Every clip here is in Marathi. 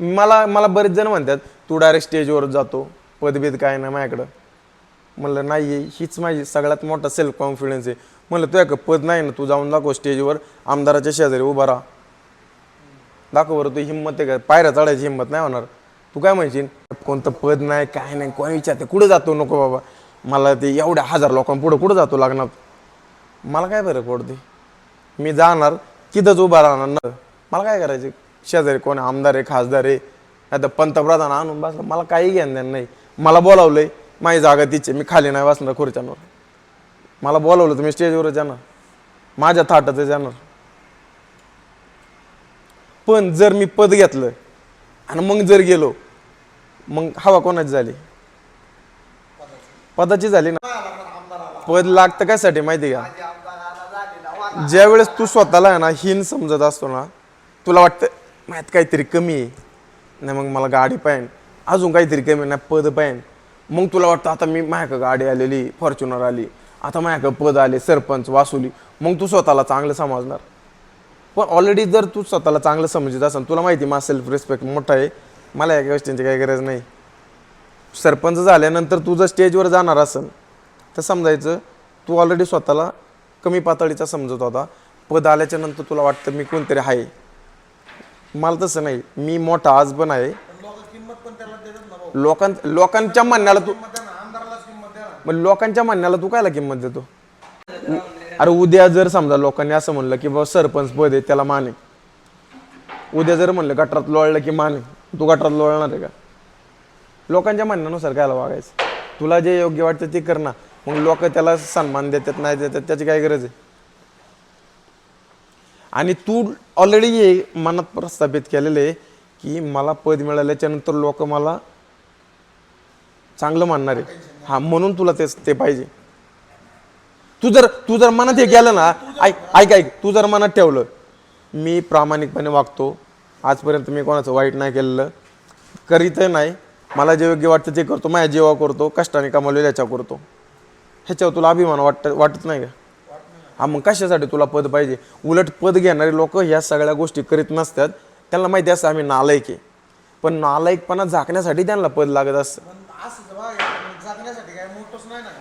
मला मला बरेच जण म्हणतात तू डायरेक्ट स्टेजवर जातो, पदभेद काय नाही माझ्याकडं. म्हणलं नाही आहे, हीच माझी सगळ्यात मोठा सेल्फ कॉन्फिडन्स आहे. म्हणलं तुझ्या पद नाही ना, तू जाऊन दाखव स्टेजवर, आमदाराच्या शेजारी उभा राहा, दाखव बरं तू हिंमत आहे का. पायऱ्या चढायची हिंमत नाही होणार. तू काय म्हणशील कोणतं पद नाही काय नाही, कोणी विचारते कुठं जातो, नको बाबा मला ते एवढ्या 1000 लोकांपुढं कुठं जातो लागणार, मला काय फरक पडते, मी जाणार तिथंच उभा राहणार ना. मला काय करायचे शेजारी कोण आमदार आहे, खासदार आहे, आता पंतप्रधान आणून बसला, मला काही घेणं देणं नाही. मला बोलावलंय, माझी जागा तिचे, मी खाली नाही बसणार खुर्च्यांवर. मला बोलावलं तर मी स्टेजवरच जाणार, माझ्या थाटातच जाणार. पण जर मी पद घेतलं आणि मग जर गेलो, मग हवा कोणाची झाली, पदाची झाली ना. पद लागतं कशासाठी माहिती का, ज्या वेळेस तू स्वतःला आहे ना हीन समजत असतो ना, तुला वाटतं माझ्यात काहीतरी कमी आहे, नाही मग मला गाडी पाहिजे, अजून काहीतरी कमी नाही पद पाहिजे. मग तुला वाटतं आता मी माझ्याकडं गाडी आलेली, फॉर्च्युनर आली, आता माझ्याकडं पद आले, सरपंच, वासुली, मग तू स्वतःला चांगलं समजणार. पण ऑलरेडी जर तू स्वतःला चांगलं समजत असेल, तुला माहिती माझा सेल्फ रिस्पेक्ट मोठा आहे, मला या गोष्टींची काही गरज नाही. सरपंच झाल्यानंतर तू जर स्टेजवर जाणार असेल तर समजायचं तू ऑलरेडी स्वतःला कमी पातळीचा समजत होता. पद आल्याच्या नंतर तुला वाटतं मी कोणतरी आहे. मला तसं नाही, मी मोठा आज पण आहे. लोकांच्या म्हणण्याला तू, मग लोकांच्या म्हणण्याला तू कायला किंमत देतो. अरे उद्या जर समजा लोकांनी असं म्हणलं की बाबा सरपंच पद आहे त्याला माने, उद्या जर म्हणलं गटरात लोळलं की माने, तू गटरात लोळणार आहे का. लोकांच्या म्हणण्यानुसार कायला वागायचं, तुला जे योग्य वाटतं ते कर ना. मग लोक त्याला सन्मान देतात नाही देतात त्याची काय गरज आहे. आणि तू ऑलरेडी हे मनात प्रस्थापित केलेलं आहे की मला पद मिळाल्याच्या नंतर लोक मला चांगलं मानणार आहे, हा म्हणून तुला ते पाहिजे. तू जर मनात हे केलं ना, ऐक तू जर मनात ठेवलं मी प्रामाणिकपणे वागतो, आजपर्यंत मी कोणाचं वाईट नाही केलेलं, करीत नाही, मला जे योग्य वाटतं ते करतो, माझ्या जीवा करतो, कष्टाने कमावलेलं याच्या करतो, ह्याच्यावर तुला अभिमान वाटत नाही का. हा मग कशासाठी तुला पद पाहिजे. उलट पद घेणारे लोक ह्या सगळ्या गोष्टी करीत नसतात, त्यांना माहिती असतं आम्ही नालायक आहे, पण नालायकपणा झाकण्यासाठी त्यांना पद लागत असतं.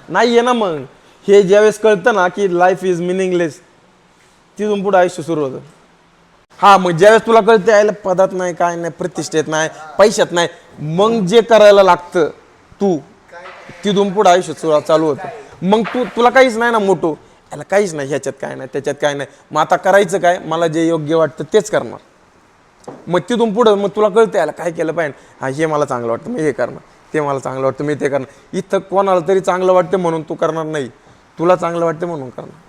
नाही आहे ना. मग हे ज्यावेळेस कळतं ना की लाईफ इज मिनिंगलेस, तिथून पुढे आयुष्य सुरू होतं. हा मग ज्यावेळेस तुला कळतं यायला पदात नाही, काय नाही, प्रतिष्ठेत नाही, पैशात नाही, मग जे करायला लागतं तू, तिथून पुढे आयुष्य चालू होतं. मग तुला काहीच नाही ना मोठं, याला काहीच नाही, ह्याच्यात काय नाही, त्याच्यात काय नाही, मग आता करायचं काय, मला जे योग्य वाटतं तेच करणार. मग तिथून पुढं मग तुला कळतं याला काय केलं पाहिजे, हा हे मला चांगलं वाटतं मी हे करणार, ते मला चांगलं वाटतं मी ते करणार. इथं कोणाला तरी चांगलं वाटतं म्हणून तू करणार नाही, तुला चांगलं वाटतं म्हणून करणार.